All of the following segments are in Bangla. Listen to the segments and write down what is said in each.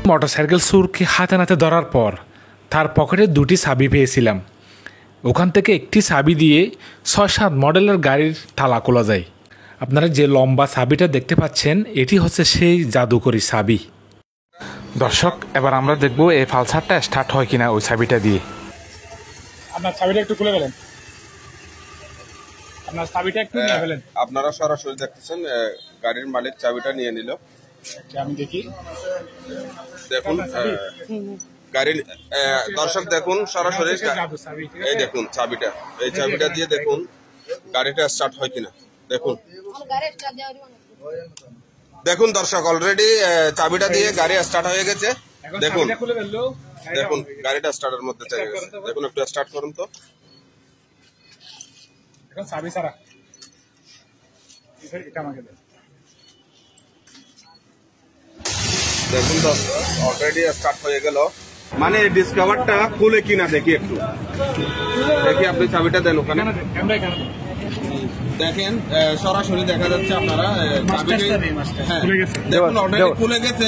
মোটরসাইকেল চোরকে হাতে নাতে ধরার পর তার পকেটে দুটি চাবি পেয়েছিলাম। ওখান থেকে একটি চাবি দিয়ে ৬-৭ মডেলের গাড়ির তালা খোলা যায়। আপনারা যে লম্বা চাবিটা দেখতে পাচ্ছেন এটি হচ্ছে সেই জাদুকরি চাবি। দর্শক, এবার আমরা দেখব এই পালসারটা স্টার্ট হয় কিনা ওই চাবিটা দিয়ে। আপনার চাবিটা একটু খুলে ফেলেন। আপনার চাবিটা একটু নিয়ে ফেলেন। আপনারা সরাসরি দেখতেছেন গাড়ির মালিক চাবিটা নিয়ে নিল। আমি দেখি, দেখুন গাড়ির দর্শক দেখুন সরাসরি এই দেখুন চাবিটা, এই চাবিটা দিয়ে দেখুন গাড়িটা স্টার্ট হয় কিনা। দেখুন দেখুন দর্শক, অলরেডি চাবিটা দিয়ে গাড়ি স্টার্ট হয়ে গেছে। দেখুন দেখুন গাড়িটা স্টার্টের মধ্যে চলে গেছে। দেখুন একটু স্টার্ট করুন তো। এখন চাবি ছাড়া এটা আমাকে দেন। দেখুন দর্শক অলরেডি স্টার্ট হয়ে গেল। মানে ডিসকভারটা খুলে কিনা দেখি, একটু দেখি। আপনি চাবিটা দেন ওখানে, দেখেন সরাসরি দেখা যাচ্ছে। আপনারা দেখুন অলরেডি খুলে গেছে।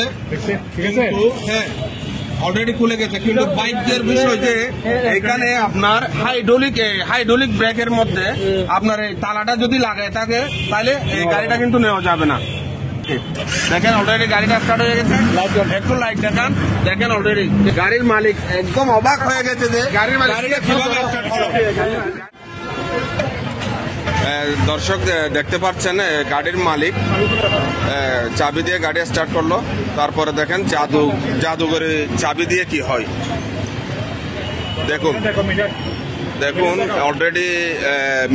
হ্যাঁ অলরেডি খুলে গেছে, কিন্তু বাইকের বিষয় যে এখানে আপনার হাইড্রোলিক ব্রেকের মধ্যে আপনার এই তালাটা যদি লাগায় থাকে তাহলে এই গাড়িটা কিন্তু নেওয়া যাবে না। দেখেন অলরেডি গাড়িটা স্টার্ট হয়ে গেছে। একটু লাইট দেখান। দেখেন অলরেডি গাড়ির মালিক একদম অবাক হয়ে গেছে যে গাড়িটা কিভাবে স্টার্ট হলো। দর্শক দেখতে পাচ্ছেন গাড়ির মালিক চাবি দিয়ে গাড়ি স্টার্ট করলো। তারপরে দেখেন জাদুঘরে চাবি দিয়ে কি হয়। দেখুন দেখুন অলরেডি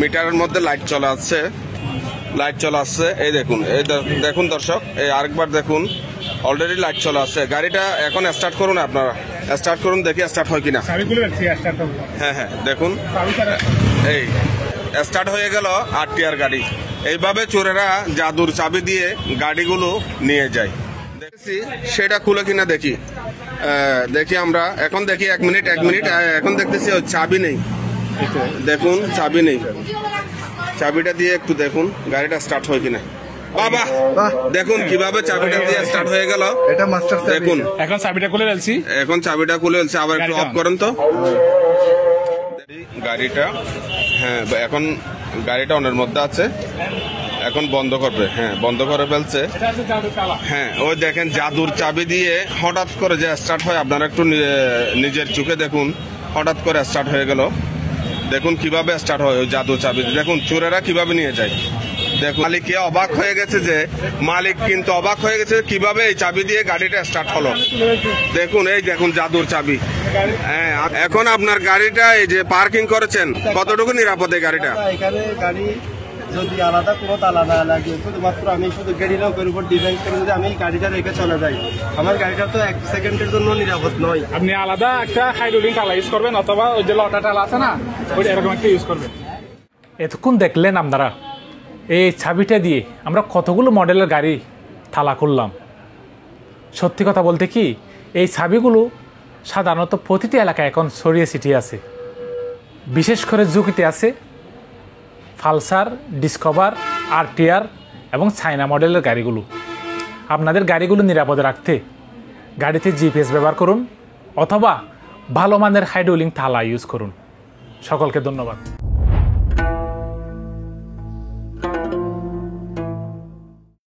মিটারের মধ্যে লাইট চলে আসছে, এই দেখুন, এই দেখুন দর্শক, এই আরেকবার দেখুন অলরেডি লাইট চলে আসছে। গাড়িটা এখন স্টার্ট করুন, আপনারা স্টার্ট করুন, দেখি স্টার্ট হয় কিনা। হ্যাঁ হ্যাঁ দেখুন এই স্টার্ট হয়ে গেল RTR গাড়ি। এইভাবে চোরেরা জাদুর চাবি দিয়ে গাড়িগুলো নিয়ে যায়। দেখছি সেটা খুলে কিনা দেখি। আমরা এখন দেখি। এক মিনিট এখন দেখতেছি চাবি নেই। দেখুন চাবি নেই। চাবিটা দিয়ে একটু দেখুন গাড়িটা স্টার্ট হয় কিনা। বাবা দেখুন কিভাবে চাবিটা দিয়ে স্টার্ট হয়ে গেল। দেখুন এখন চাবিটা খুলে ফেলছি। আবার একটু অফ করেন তো গাড়িটা। হ্যাঁ এখন গাড়িটা অনের মধ্যে আছে, এখন বন্ধ করবে। হ্যাঁ বন্ধ করে ফেলছে। হ্যাঁ ওই দেখেন জাদুর চাবি দিয়ে হঠাৎ করে যে স্টার্ট হয়, আপনারা একটু নিজের চোখে দেখুন। হঠাৎ করে স্টার্ট হয়ে গেল। দেখুন কিভাবে স্টার্ট হয় ওই জাদুর চাবি। দেখুন চোরেরা কিভাবে নিয়ে যায়। দেখুন মালিক অবাক হয়ে গেছে কিভাবে এই চাবি দিয়ে গাড়িটা স্টার্ট হলো। দেখুন এই দেখুন জাদুর চাবি। হ্যাঁ এখন আপনার গাড়িটা এই যে পার্কিং করেছেন, কতটুকু নিরাপদে গাড়িটা? এখানে গাড়ি যদি আলাদা কোনো তালা না লাগে, শুধুমাত্র আমি শুধু গাড়ি লোকের উপর ডিপেন্ড করে যদি আমি গাড়িটা রেখে চলে যাই, আমার গাড়িটা তো 1 সেকেন্ডের জন্য নিরাপদ নয়। আপনি আলাদা একটা হাইড্রোলিক তালা ইউজ করবেন, অথবা ওই যে লটা তালা আছে না, ওইটা এরকম একটা ইউজ করবেন। এতক্ষণ দেখলেন আপনারা এই চাবিটা দিয়ে আমরা কতগুলো মডেলের গাড়ি তালা করলাম। সত্যি কথা বলতে কি, এই চাবিগুলো সাধারণত প্রতিটি এলাকায় এখন ছড়িয়ে ছিটিয়ে আছে। বিশেষ করে ঝুঁকিতে আছে পালসার, ডিসকভার, RTR এবং চায়না মডেলের গাড়িগুলো। আপনাদের গাড়িগুলো নিরাপদে রাখতে গাড়িতে GPS ব্যবহার করুন, অথবা ভালো মানের হাইড্রোলিক তালা ইউজ করুন। সকলকে ধন্যবাদ।